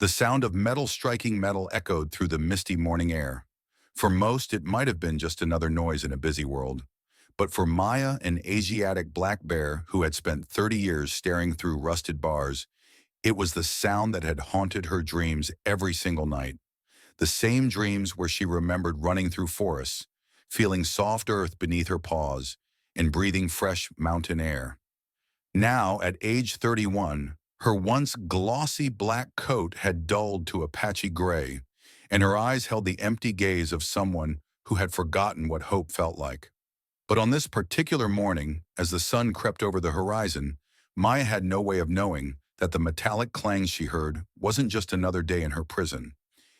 The sound of metal striking metal echoed through the misty morning air. For most, it might have been just another noise in a busy world. But for Maya, an Asiatic black bear who had spent 30 years staring through rusted bars, it was the sound that had haunted her dreams every single night. The same dreams where she remembered running through forests, feeling soft earth beneath her paws, and breathing fresh mountain air. Now, at age 31, her once glossy black coat had dulled to a patchy gray, and her eyes held the empty gaze of someone who had forgotten what hope felt like. But on this particular morning, as the sun crept over the horizon, Maya had no way of knowing that the metallic clang she heard wasn't just another day in her prison.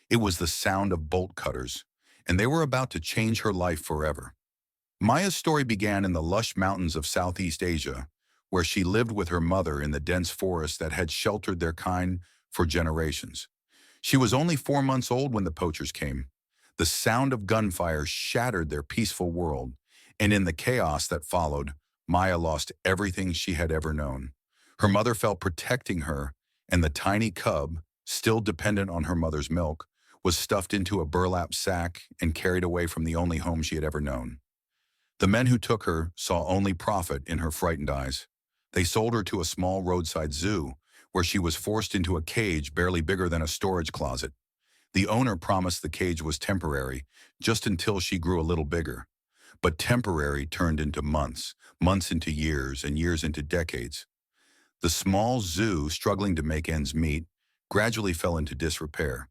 It was the sound of bolt cutters, and they were about to change her life forever. Maya's story began in the lush mountains of Southeast Asia, where she lived with her mother in the dense forest that had sheltered their kind for generations. She was only 4 months old when the poachers came. The sound of gunfire shattered their peaceful world, and in the chaos that followed, Maya lost everything she had ever known. Her mother felt protecting her, and the tiny cub, still dependent on her mother's milk, was stuffed into a burlap sack and carried away from the only home she had ever known. The men who took her saw only profit in her frightened eyes. They sold her to a small roadside zoo, where she was forced into a cage barely bigger than a storage closet. The owner promised the cage was temporary, just until she grew a little bigger. But temporary turned into months, months into years, and years into decades. The small zoo, struggling to make ends meet, gradually fell into disrepair.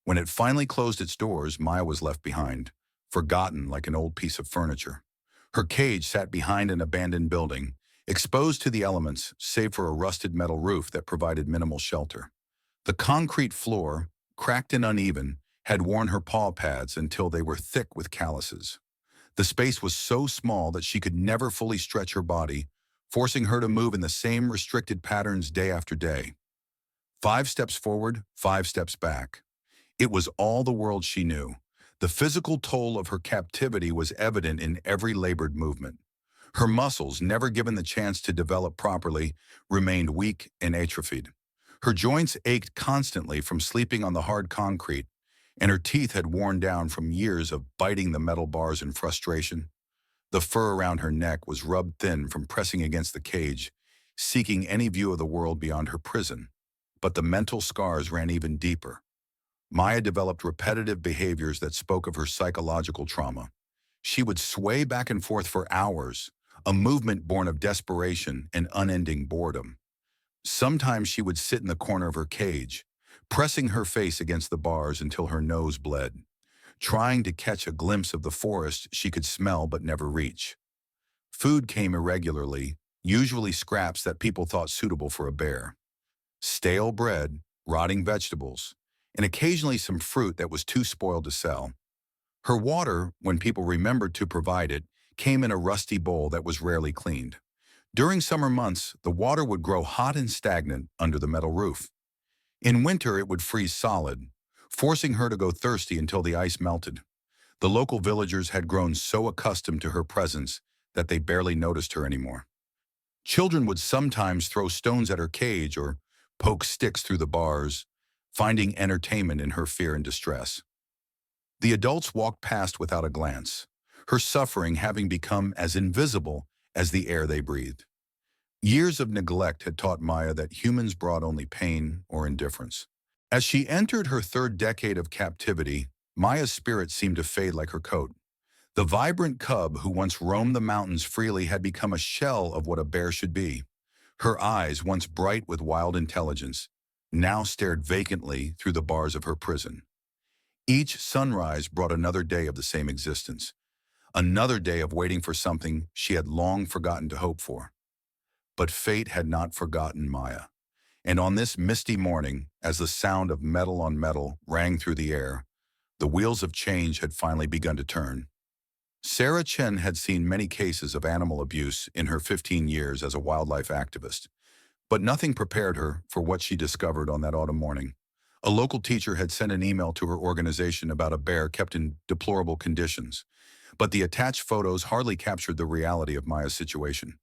When it finally closed its doors, Maya was left behind, forgotten like an old piece of furniture. Her cage sat behind an abandoned building, exposed to the elements save for a rusted metal roof that provided minimal shelter. The concrete floor, cracked and uneven, had worn her paw pads until they were thick with calluses. The space was so small that she could never fully stretch her body, forcing her to move in the same restricted patterns day after day. 5 steps forward, 5 steps back. It was all the world she knew. The physical toll of her captivity was evident in every labored movement. Her muscles, never given the chance to develop properly, remained weak and atrophied. Her joints ached constantly from sleeping on the hard concrete, and her teeth had worn down from years of biting the metal bars in frustration. The fur around her neck was rubbed thin from pressing against the cage, seeking any view of the world beyond her prison. But the mental scars ran even deeper. Maya developed repetitive behaviors that spoke of her psychological trauma. She would sway back and forth for hours, a movement born of desperation and unending boredom. Sometimes she would sit in the corner of her cage, pressing her face against the bars until her nose bled, trying to catch a glimpse of the forest she could smell but never reach. Food came irregularly, usually scraps that people thought suitable for a bear. Stale bread, rotting vegetables, and occasionally some fruit that was too spoiled to sell. Her water, when people remembered to provide it, came in a rusty bowl that was rarely cleaned. During summer months, the water would grow hot and stagnant under the metal roof. In winter, it would freeze solid, forcing her to go thirsty until the ice melted. The local villagers had grown so accustomed to her presence that they barely noticed her anymore. Children would sometimes throw stones at her cage or poke sticks through the bars, finding entertainment in her fear and distress. The adults walked past without a glance, her suffering having become as invisible as the air they breathed. Years of neglect had taught Maya that humans brought only pain or indifference. As she entered her third decade of captivity, Maya's spirit seemed to fade like her coat. The vibrant cub who once roamed the mountains freely had become a shell of what a bear should be. Her eyes, once bright with wild intelligence, now stared vacantly through the bars of her prison. Each sunrise brought another day of the same existence, another day of waiting for something she had long forgotten to hope for. But fate had not forgotten Maya. And on this misty morning, as the sound of metal on metal rang through the air, the wheels of change had finally begun to turn. Sarah Chen had seen many cases of animal abuse in her 15 years as a wildlife activist, but nothing prepared her for what she discovered on that autumn morning. A local teacher had sent an email to her organization about a bear kept in deplorable conditions, but the attached photos hardly captured the reality of Maya's situation.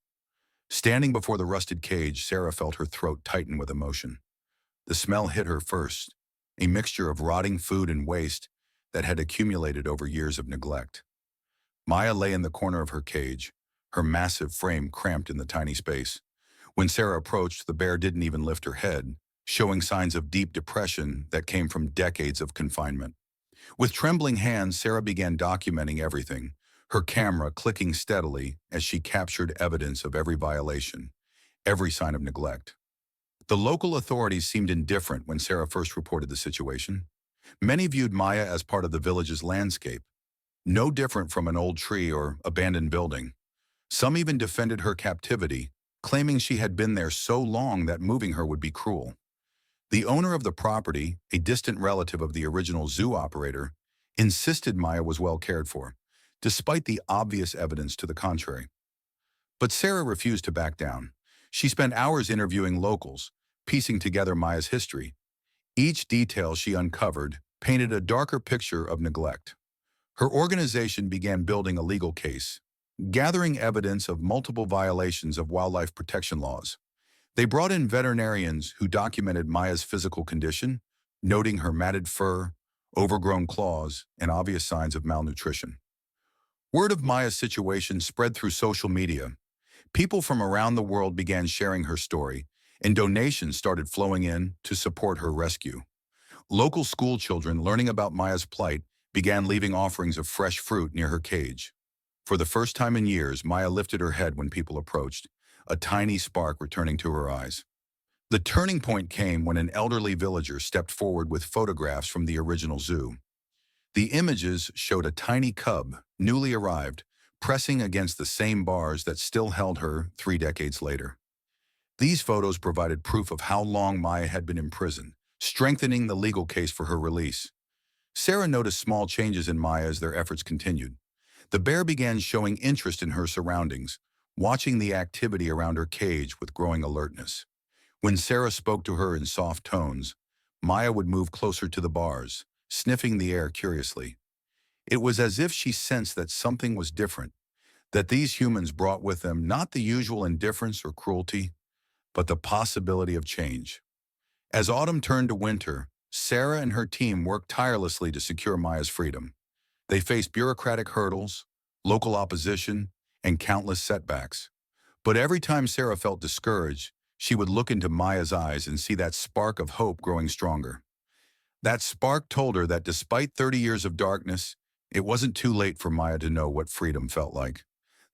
Standing before the rusted cage, Sarah felt her throat tighten with emotion. The smell hit her first, a mixture of rotting food and waste that had accumulated over years of neglect. Maya lay in the corner of her cage, her massive frame cramped in the tiny space. When Sarah approached, the bear didn't even lift her head, showing signs of deep depression that came from decades of confinement. With trembling hands, Sarah began documenting everything, her camera clicking steadily as she captured evidence of every violation, every sign of neglect. The local authorities seemed indifferent when Sarah first reported the situation. Many viewed Maya as part of the village's landscape, no different from an old tree or abandoned building. Some even defended her captivity, claiming she had been there so long that moving her would be cruel. The owner of the property, a distant relative of the original zoo operator, insisted Maya was well cared for, despite the obvious evidence to the contrary. But Sarah refused to back down. She spent hours interviewing locals, piecing together Maya's history. Each detail she uncovered painted a darker picture of neglect. Her organization began building a legal case, gathering evidence of multiple violations of wildlife protection laws. They brought in veterinarians who documented Maya's physical condition, noting her matted fur, overgrown claws, and obvious signs of malnutrition. Word of Maya's situation spread through social media. People from around the world began sharing her story, and donations started flowing in to support her rescue. Local school children learning about Maya's plight began leaving offerings of fresh fruit near her cage. For the first time in years, Maya lifted her head when people approached, a tiny spark returning to her eyes. The turning point came when an elderly villager stepped forward with photographs from the original zoo. The images showed a tiny cub, newly arrived, pressing against the same bars that still held her 3 decades later. These photos provided proof of how long Maya had been imprisoned, strengthening the legal case for her release. Sarah noticed small changes in Maya as their efforts continued. The bear began showing interest in her surroundings, watching the activity around her cage with growing alertness. When Sarah spoke to her in soft tones, Maya would move closer to the bars, sniffing the air curiously. It was as if she sensed that something was different, that these humans brought with them not the usual indifference or cruelty, but the possibility of change. As autumn turned to winter, Sarah and her team worked tirelessly to secure Maya's freedom. They faced bureaucratic hurdles, local opposition, and countless setbacks. But every time Sarah felt discouraged, she would look into Maya's eyes and see that spark of hope growing stronger. That spark told her that despite 30 years of darkness, it wasn't too late for Maya to know what freedom felt like.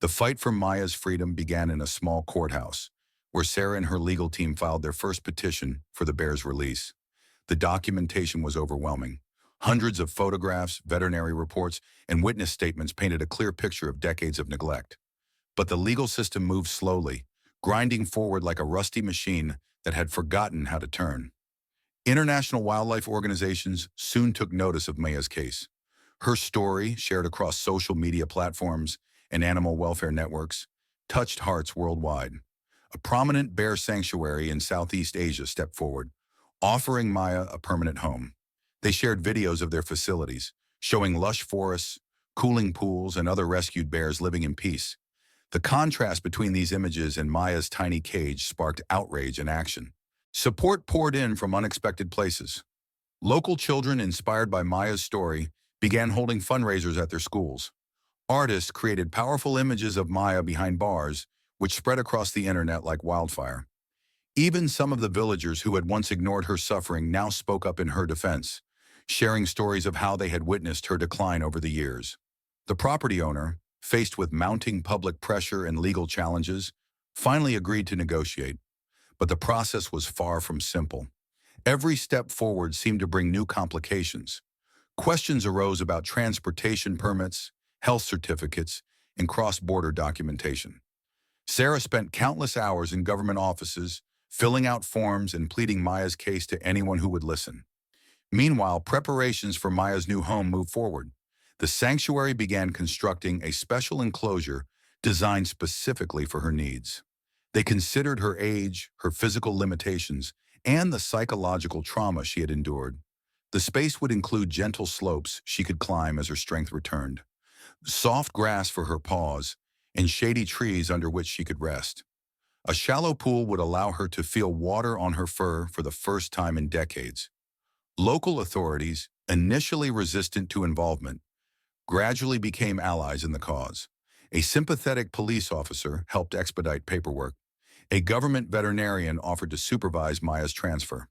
The fight for Maya's freedom began in a small courthouse, where Sarah and her legal team filed their first petition for the bear's release. The documentation was overwhelming. Hundreds of photographs, veterinary reports, and witness statements painted a clear picture of decades of neglect. But the legal system moved slowly, grinding forward like a rusty machine that had forgotten how to turn. International wildlife organizations soon took notice of Maya's case. Her story, shared across social media platforms and animal welfare networks, touched hearts worldwide. A prominent bear sanctuary in Southeast Asia stepped forward, offering Maya a permanent home. They shared videos of their facilities, showing lush forests, cooling pools, and other rescued bears living in peace. The contrast between these images and Maya's tiny cage sparked outrage and action. Support poured in from unexpected places. Local children, inspired by Maya's story, began holding fundraisers at their schools. Artists created powerful images of Maya behind bars, which spread across the internet like wildfire. Even some of the villagers who had once ignored her suffering now spoke up in her defense, sharing stories of how they had witnessed her decline over the years. The property owner, faced with mounting public pressure and legal challenges, finally agreed to negotiate. But the process was far from simple. Every step forward seemed to bring new complications. Questions arose about transportation permits, health certificates, and cross-border documentation. Sarah spent countless hours in government offices, filling out forms and pleading Maya's case to anyone who would listen. Meanwhile, preparations for Maya's new home moved forward. The sanctuary began constructing a special enclosure designed specifically for her needs. They considered her age, her physical limitations, and the psychological trauma she had endured. The space would include gentle slopes she could climb as her strength returned, soft grass for her paws, and shady trees under which she could rest. A shallow pool would allow her to feel water on her fur for the first time in decades. Local authorities, initially resistant to involvement, gradually became allies in the cause. A sympathetic police officer helped expedite paperwork. A government veterinarian offered to supervise Maya's transfer.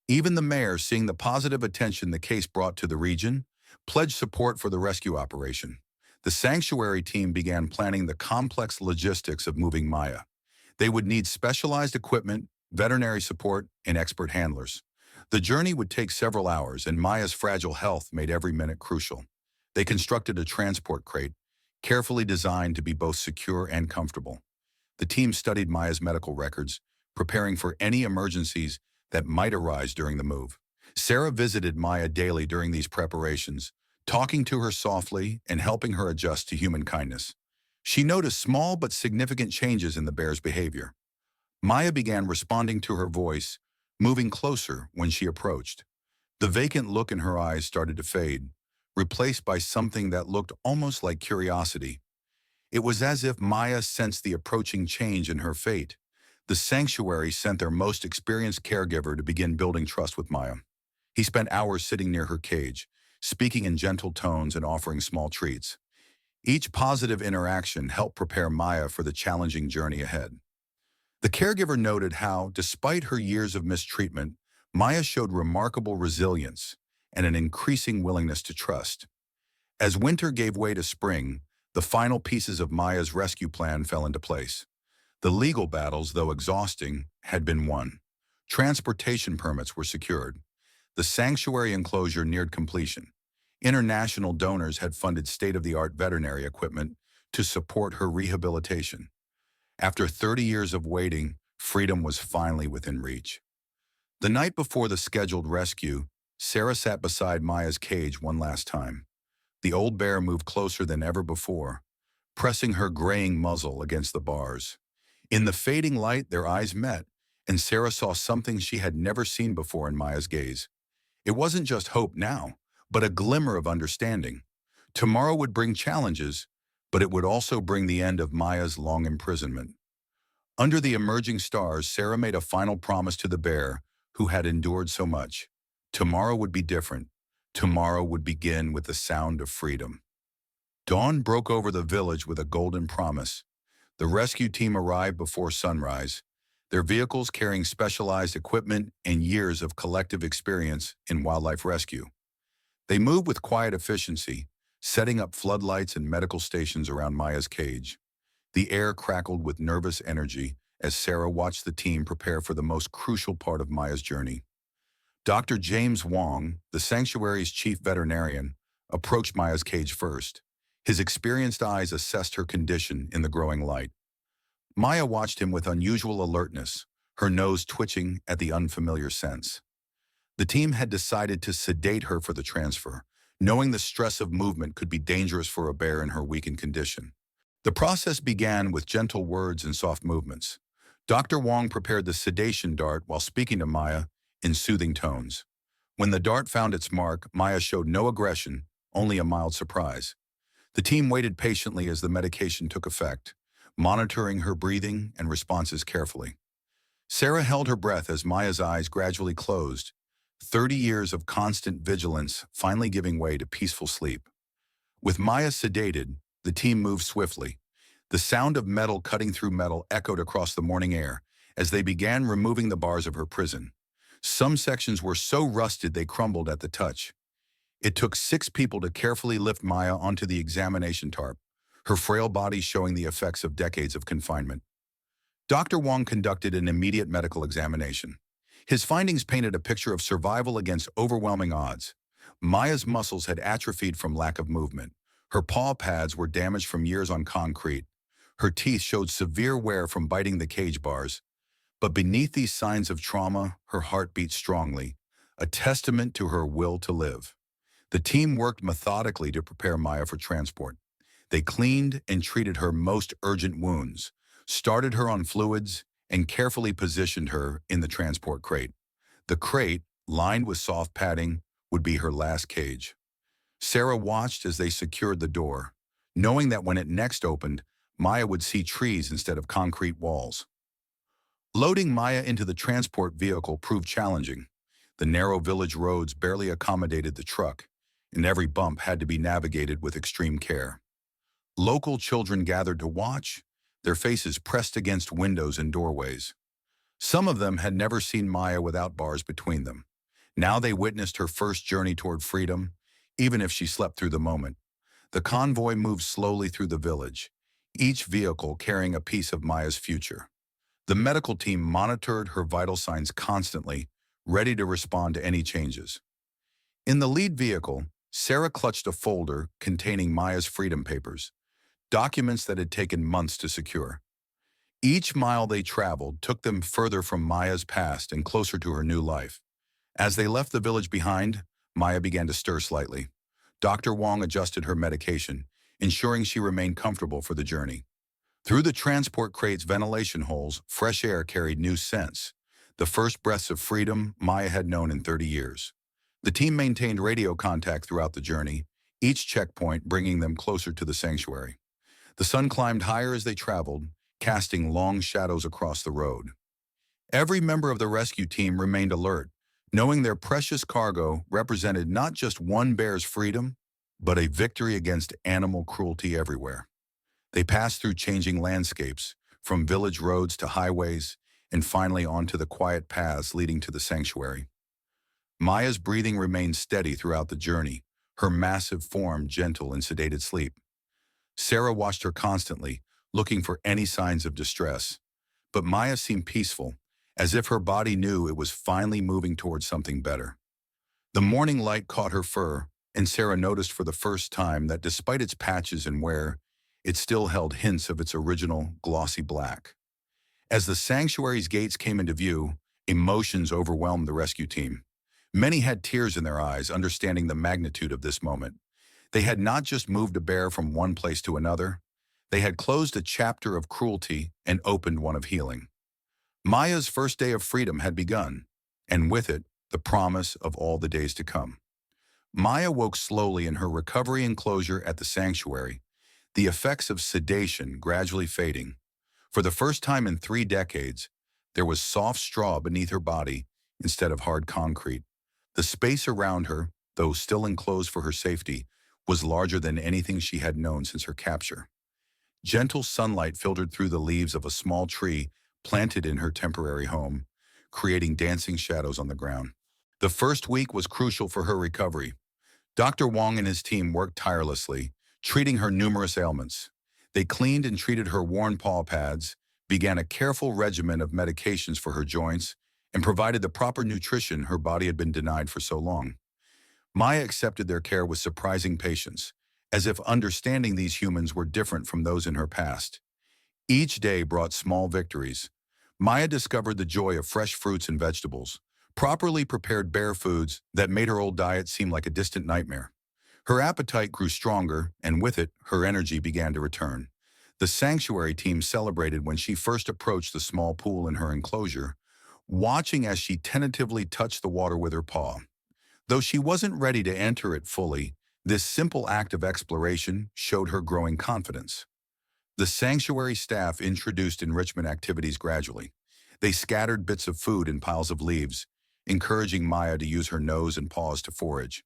Even the mayor, seeing the positive attention the case brought to the region, pledged support for the rescue operation. The sanctuary team began planning the complex logistics of moving Maya. They would need specialized equipment, veterinary support, and expert handlers. The journey would take several hours, and Maya's fragile health made every minute crucial. They constructed a transport crate, carefully designed to be both secure and comfortable. The team studied Maya's medical records, preparing for any emergencies that might arise during the move. Sarah visited Maya daily during these preparations, talking to her softly and helping her adjust to human kindness. She noticed small but significant changes in the bear's behavior. Maya began responding to her voice, moving closer when she approached. The vacant look in her eyes started to fade, replaced by something that looked almost like curiosity. It was as if Maya sensed the approaching change in her fate. The sanctuary sent their most experienced caregiver to begin building trust with Maya. He spent hours sitting near her cage, speaking in gentle tones and offering small treats. Each positive interaction helped prepare Maya for the challenging journey ahead. The caregiver noted how, despite her years of mistreatment, Maya showed remarkable resilience and an increasing willingness to trust. As winter gave way to spring, the final pieces of Maya's rescue plan fell into place. The legal battles, though exhausting, had been won. Transportation permits were secured. The sanctuary enclosure neared completion. International donors had funded state-of-the-art veterinary equipment to support her rehabilitation. After 30 years of waiting, freedom was finally within reach. The night before the scheduled rescue, Sarah sat beside Maya's cage one last time. The old bear moved closer than ever before, pressing her graying muzzle against the bars. In the fading light, their eyes met, and Sarah saw something she had never seen before in Maya's gaze. It wasn't just hope now, but a glimmer of understanding. Tomorrow would bring challenges, but it would also bring the end of Maya's long imprisonment. Under the emerging stars, Sarah made a final promise to the bear, who had endured so much. Tomorrow would be different. Tomorrow would begin with the sound of freedom. Dawn broke over the village with a golden promise. The rescue team arrived before sunrise, their vehicles carrying specialized equipment and years of collective experience in wildlife rescue. They moved with quiet efficiency, setting up floodlights and medical stations around Maya's cage. The air crackled with nervous energy as Sarah watched the team prepare for the most crucial part of Maya's journey. Dr. James Wong, the sanctuary's chief veterinarian, approached Maya's cage first. His experienced eyes assessed her condition in the growing light. Maya watched him with unusual alertness, her nose twitching at the unfamiliar scents. The team had decided to sedate her for the transfer, knowing the stress of movement could be dangerous for a bear in her weakened condition. The process began with gentle words and soft movements. Dr. Wong prepared the sedation dart while speaking to Maya in soothing tones. When the dart found its mark, Maya showed no aggression, only a mild surprise. The team waited patiently as the medication took effect, monitoring her breathing and responses carefully. Sarah held her breath as Maya's eyes gradually closed, 30 years of constant vigilance finally giving way to peaceful sleep. With Maya sedated, the team moved swiftly. The sound of metal cutting through metal echoed across the morning air as they began removing the bars of her prison. Some sections were so rusted they crumbled at the touch. It took 6 people to carefully lift Maya onto the examination tarp, her frail body showing the effects of decades of confinement. Dr. Wong conducted an immediate medical examination. His findings painted a picture of survival against overwhelming odds. Maya's muscles had atrophied from lack of movement. Her paw pads were damaged from years on concrete. Her teeth showed severe wear from biting the cage bars. But beneath these signs of trauma, her heart beat strongly, a testament to her will to live. The team worked methodically to prepare Maya for transport. They cleaned and treated her most urgent wounds, started her on fluids, and carefully positioned her in the transport crate. The crate, lined with soft padding, would be her last cage. Sarah watched as they secured the door, knowing that when it next opened, Maya would see trees instead of concrete walls. Loading Maya into the transport vehicle proved challenging. The narrow village roads barely accommodated the truck, and every bump had to be navigated with extreme care. Local children gathered to watch, their faces pressed against windows and doorways. Some of them had never seen Maya without bars between them. Now they witnessed her first journey toward freedom, even if she slept through the moment. The convoy moved slowly through the village, each vehicle carrying a piece of Maya's future. The medical team monitored her vital signs constantly, ready to respond to any changes. In the lead vehicle, Sarah clutched a folder containing Maya's freedom papers, documents that had taken months to secure. Each mile they traveled took them further from Maya's past and closer to her new life. As they left the village behind, Maya began to stir slightly. Dr. Wong adjusted her medication, ensuring she remained comfortable for the journey. Through the transport crate's ventilation holes, fresh air carried new scents, the first breaths of freedom Maya had known in 30 years. The team maintained radio contact throughout the journey, each checkpoint bringing them closer to the sanctuary. The sun climbed higher as they traveled, casting long shadows across the road. Every member of the rescue team remained alert, knowing their precious cargo represented not just one bear's freedom, but a victory against animal cruelty everywhere. They passed through changing landscapes, from village roads to highways, and finally onto the quiet paths leading to the sanctuary. Maya's breathing remained steady throughout the journey, her massive form gentle in sedated sleep. Sarah watched her constantly, looking for any signs of distress. But Maya seemed peaceful, as if her body knew it was finally moving towards something better. The morning light caught her fur, and Sarah noticed for the first time that despite its patches and wear, it still held hints of its original glossy black. As the sanctuary's gates came into view, emotions overwhelmed the rescue team. Many had tears in their eyes, understanding the magnitude of this moment. They had not just moved a bear from one place to another, they had closed a chapter of cruelty and opened one of healing. Maya's first day of freedom had begun, and with it, the promise of all the days to come. Maya woke slowly in her recovery enclosure at the sanctuary, the effects of sedation gradually fading. For the first time in 3 decades, there was soft straw beneath her body instead of hard concrete. The space around her, though still enclosed for her safety, was larger than anything she had known since her capture. Gentle sunlight filtered through the leaves of a small tree planted in her temporary home, creating dancing shadows on the ground. The first week was crucial for her recovery. Dr. Wong and his team worked tirelessly, treating her numerous ailments. They cleaned and treated her worn paw pads, began a careful regimen of medications for her joints, and provided the proper nutrition her body had been denied for so long. Maya accepted their care with surprising patience, as if understanding these humans were different from those in her past. Each day brought small victories. Maya discovered the joy of fresh fruits and vegetables, properly prepared bear foods that made her old diet seem like a distant nightmare. Her appetite grew stronger, and with it, her energy began to return. The sanctuary team celebrated when she first approached the small pool in her enclosure, watching as she tentatively touched the water with her paw. Though she wasn't ready to enter it fully, this simple act of exploration showed her growing confidence. The sanctuary staff introduced enrichment activities gradually. They scattered bits of food in piles of leaves, encouraging Maya to use her nose and paws to forage.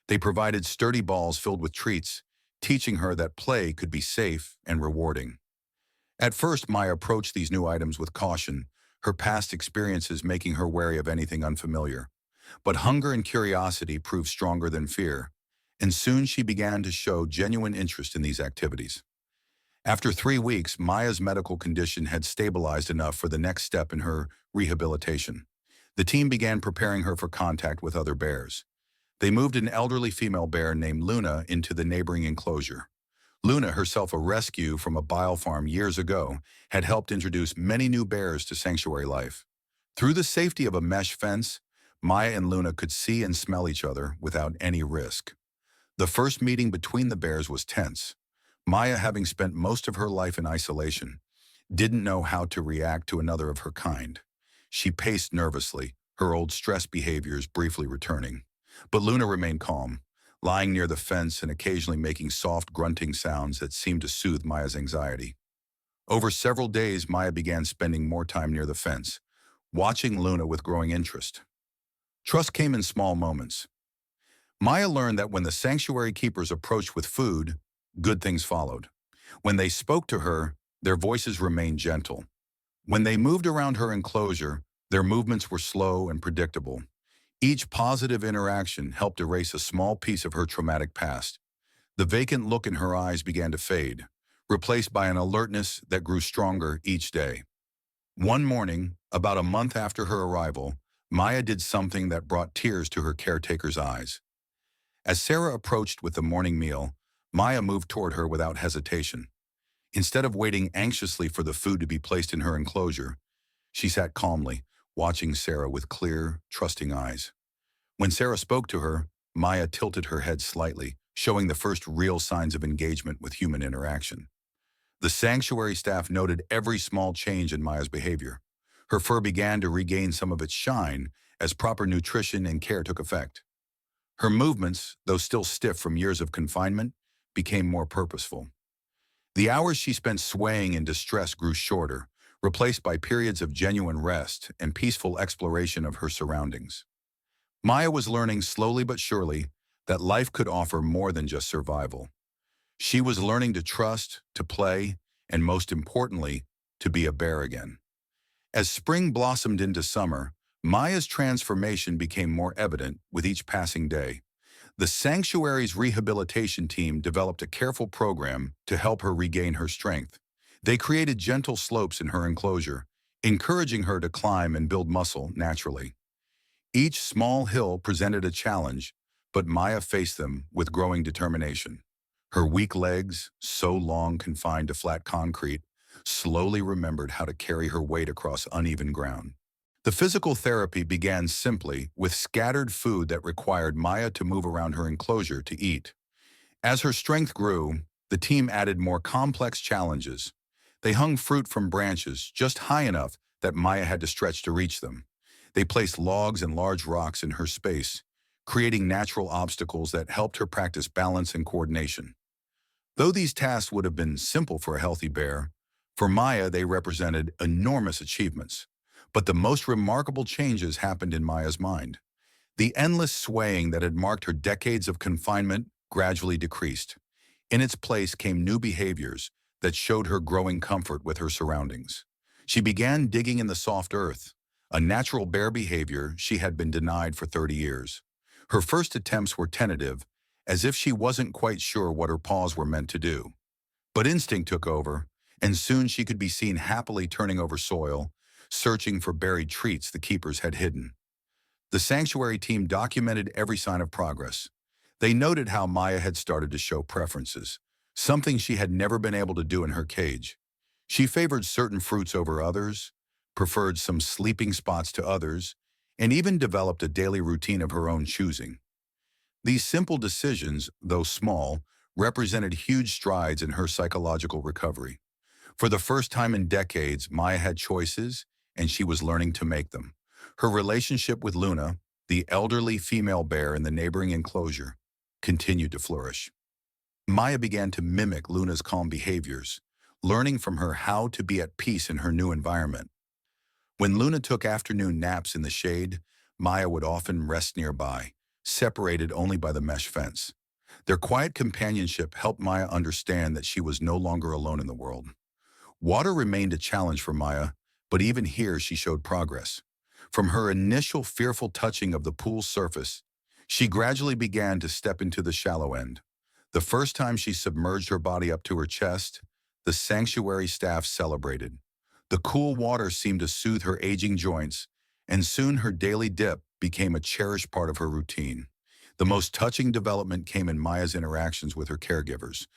They provided sturdy balls filled with treats, teaching her that play could be safe and rewarding. At first, Maya approached these new items with caution, her past experiences making her wary of anything unfamiliar. But hunger and curiosity proved stronger than fear, and soon she began to show genuine interest in these activities. After 3 weeks, Maya's medical condition had stabilized enough for the next step in her rehabilitation. The team began preparing her for contact with other bears. They moved an elderly female bear named Luna into the neighboring enclosure. Luna, herself a rescue from a bile farm years ago, had helped introduce many new bears to sanctuary life. Through the safety of a mesh fence, Maya and Luna could see and smell each other without any risk. The first meeting between the bears was tense. Maya, having spent most of her life in isolation, didn't know how to react to another of her kind. She paced nervously, her old stress behaviors briefly returning. But Luna remained calm, lying near the fence and occasionally making soft grunting sounds that seemed to soothe Maya's anxiety. Over several days, Maya began spending more time near the fence, watching Luna with growing interest. Trust came in small moments. Maya learned that when the sanctuary keepers approached with food, good things followed. When they spoke to her, their voices remained gentle. When they moved around her enclosure, their movements were slow and predictable. Each positive interaction helped erase a small piece of her traumatic past. The vacant look in her eyes began to fade, replaced by an alertness that grew stronger each day. One morning, about a month after her arrival, Maya did something that brought tears to her caretaker's eyes. As Sarah approached with the morning meal, Maya moved toward her without hesitation. Instead of waiting anxiously for the food to be placed in her enclosure, she sat calmly, watching Sarah with clear, trusting eyes. When Sarah spoke to her, Maya tilted her head slightly, showing the first real signs of engagement with human interaction. The sanctuary staff noted every small change in Maya's behavior. Her fur began to regain some of its shine as proper nutrition and care took effect. Her movements, though still stiff from years of confinement, became more purposeful. The hours she spent swaying in distress grew shorter, replaced by periods of genuine rest and peaceful exploration of her surroundings. Maya was learning slowly but surely that life could offer more than just survival. She was learning to trust, to play, and most importantly, to be a bear again. As spring blossomed into summer, Maya's transformation became more evident with each passing day. The sanctuary's rehabilitation team developed a careful program to help her regain her strength. They created gentle slopes in her enclosure, encouraging her to climb and build muscle naturally. Each small hill presented a challenge, but Maya faced them with growing determination. Her weak legs, so long confined to flat concrete, slowly remembered how to carry her weight across uneven ground. The physical therapy began simply with scattered food that required Maya to move around her enclosure to eat. As her strength grew, the team added more complex challenges. They hung fruit from branches just high enough that Maya had to stretch to reach them. They placed logs and large rocks in her space, creating natural obstacles that helped her practice balance and coordination. Though these tasks would have been simple for a healthy bear, for Maya they represented enormous achievements. But the most remarkable changes happened in Maya's mind. The endless swaying that had marked her decades of confinement gradually decreased. In its place came new behaviors that showed her growing comfort with her surroundings. She began digging in the soft earth, a natural bear behavior she had been denied for 30 years. Her first attempts were tentative, as if she wasn't quite sure what her paws were meant to do. But instinct took over, and soon she could be seen happily turning over soil, searching for buried treats the keepers had hidden. The sanctuary team documented every sign of progress. They noted how Maya had started to show preferences, something she had never been able to do in her cage. She favored certain fruits over others, preferred some sleeping spots to others, and even developed a daily routine of her own choosing. These simple decisions, though small, represented huge strides in her psychological recovery. For the first time in decades, Maya had choices, and she was learning to make them. Her relationship with Luna, the elderly female bear in the neighboring enclosure, continued to flourish. Maya began to mimic Luna's calm behaviors, learning from her how to be at peace in her new environment. When Luna took afternoon naps in the shade, Maya would often rest nearby, separated only by the mesh fence. Their quiet companionship helped Maya understand that she was no longer alone in the world. Water remained a challenge for Maya, but even here she showed progress. From her initial fearful touching of the pool's surface, she gradually began to step into the shallow end. The first time she submerged her body up to her chest, the sanctuary staff celebrated. The cool water seemed to soothe her aging joints, and soon her daily dip became a cherished part of her routine. The most touching development came in Maya's interactions with her caregivers.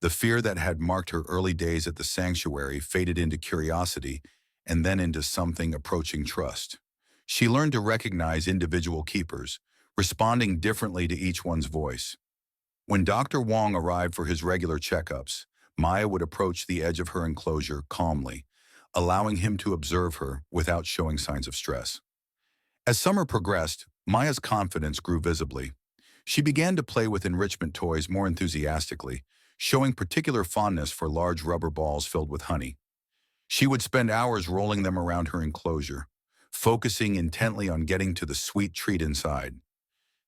The fear that had marked her early days at the sanctuary faded into curiosity and then into something approaching trust. She learned to recognize individual keepers, responding differently to each one's voice. When Dr. Wong arrived for his regular checkups, Maya would approach the edge of her enclosure calmly, allowing him to observe her without showing signs of stress. As summer progressed, Maya's confidence grew visibly. She began to play with enrichment toys more enthusiastically, showing particular fondness for large rubber balls filled with honey. She would spend hours rolling them around her enclosure, focusing intently on getting to the sweet treat inside.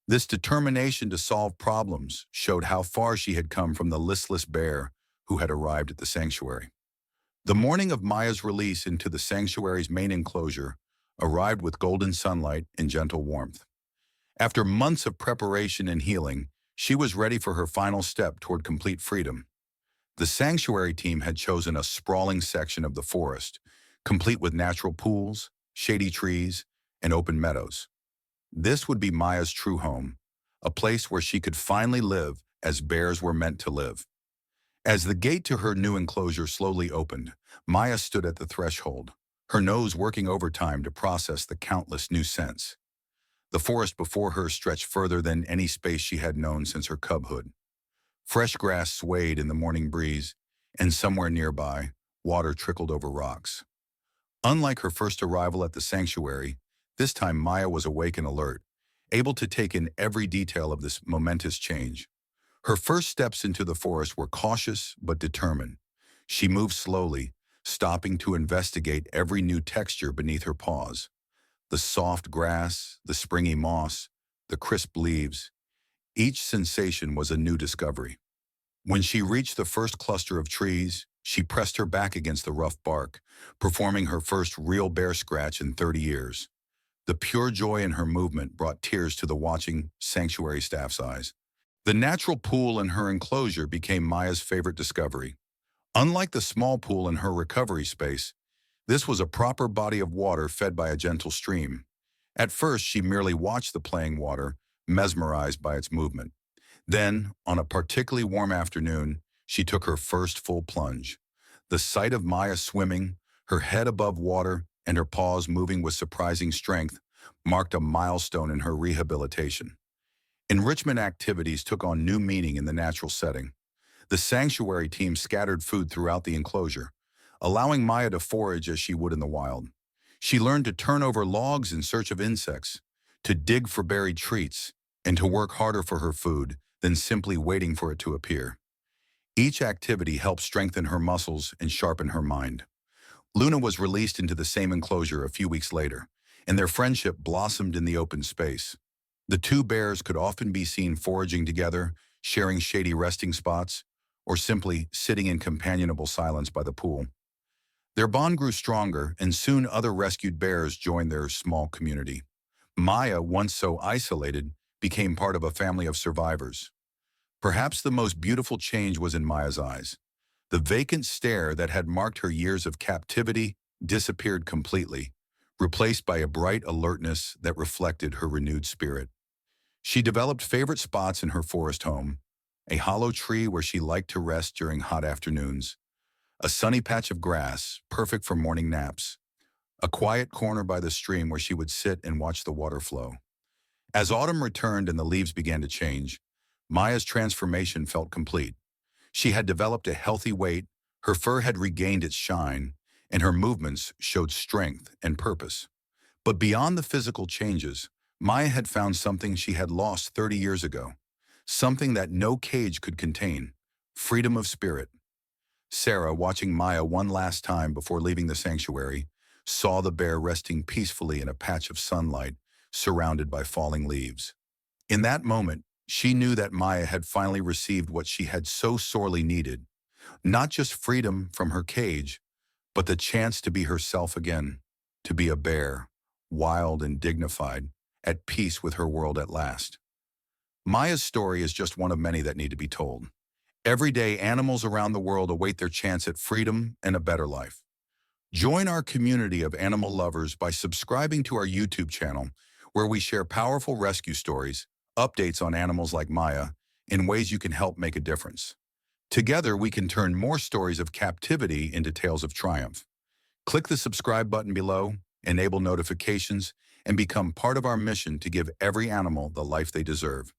This determination to solve problems showed how far she had come from the listless bear who had arrived at the sanctuary. The morning of Maya's release into the sanctuary's main enclosure arrived with golden sunlight and gentle warmth. After months of preparation and healing, she was ready for her final step toward complete freedom. The sanctuary team had chosen a sprawling section of the forest, complete with natural pools, shady trees, and open meadows. This would be Maya's true home, a place where she could finally live as bears were meant to live. As the gate to her new enclosure slowly opened, Maya stood at the threshold, her nose working overtime to process the countless new scents. The forest before her stretched further than any space she had known since her cubhood. Fresh grass swayed in the morning breeze, and somewhere nearby, water trickled over rocks. Unlike her first arrival at the sanctuary, this time Maya was awake and alert, able to take in every detail of this momentous change. Her first steps into the forest were cautious but determined. She moved slowly, stopping to investigate every new texture beneath her paws. The soft grass, the springy moss, the crisp leaves. Each sensation was a new discovery. When she reached the first cluster of trees, she pressed her back against the rough bark, performing her first real bear scratch in 30 years. The pure joy in her movement brought tears to the watching sanctuary staff's eyes. The natural pool in her enclosure became Maya's favorite discovery. Unlike the small pool in her recovery space, this was a proper body of water fed by a gentle stream. At first, she merely watched the playing water, mesmerized by its movement. Then, on a particularly warm afternoon, she took her first full plunge. The sight of Maya swimming, her head above water, and her paws moving with surprising strength marked a milestone in her rehabilitation. Enrichment activities took on new meaning in the natural setting. The sanctuary team scattered food throughout the enclosure, allowing Maya to forage as she would in the wild. She learned to turn over logs in search of insects, to dig for buried treats, and to work harder for her food than simply waiting for it to appear. Each activity helped strengthen her muscles and sharpen her mind. Luna was released into the same enclosure a few weeks later, and their friendship blossomed in the open space. The two bears could often be seen foraging together, sharing shady resting spots, or simply sitting in companionable silence by the pool. Their bond grew stronger, and soon other rescued bears joined their small community. Maya, once so isolated, became part of a family of survivors. Perhaps the most beautiful change was in Maya's eyes. The vacant stare that had marked her years of captivity disappeared completely, replaced by a bright alertness that reflected her renewed spirit. She developed favorite spots in her forest home, a hollow tree where she liked to rest during hot afternoons, a sunny patch of grass, perfect for morning naps, a quiet corner by the stream where she would sit and watch the water flow. As autumn returned and the leaves began to change, Maya's transformation felt complete. She had developed a healthy weight, her fur had regained its shine, and her movements showed strength and purpose. But beyond the physical changes, Maya had found something she had lost 30 years ago, something that no cage could contain: freedom of spirit. Sarah, watching Maya one last time before leaving the sanctuary, saw the bear resting peacefully in a patch of sunlight, surrounded by falling leaves. In that moment, she knew that Maya had finally received what she had so sorely needed: not just freedom from her cage, but the chance to be herself again, to be a bear, wild and dignified, at peace with her world at last. Maya's story is just one of many that need to be told. Every day, animals around the world await their chance at freedom and a better life. Join our community of animal lovers by subscribing to our YouTube channel, where we share powerful rescue stories, updates on animals like Maya, and ways you can help make a difference. Together, we can turn more stories of captivity into tales of triumph. Click the subscribe button below, enable notifications, and become part of our mission to give every animal the life they deserve.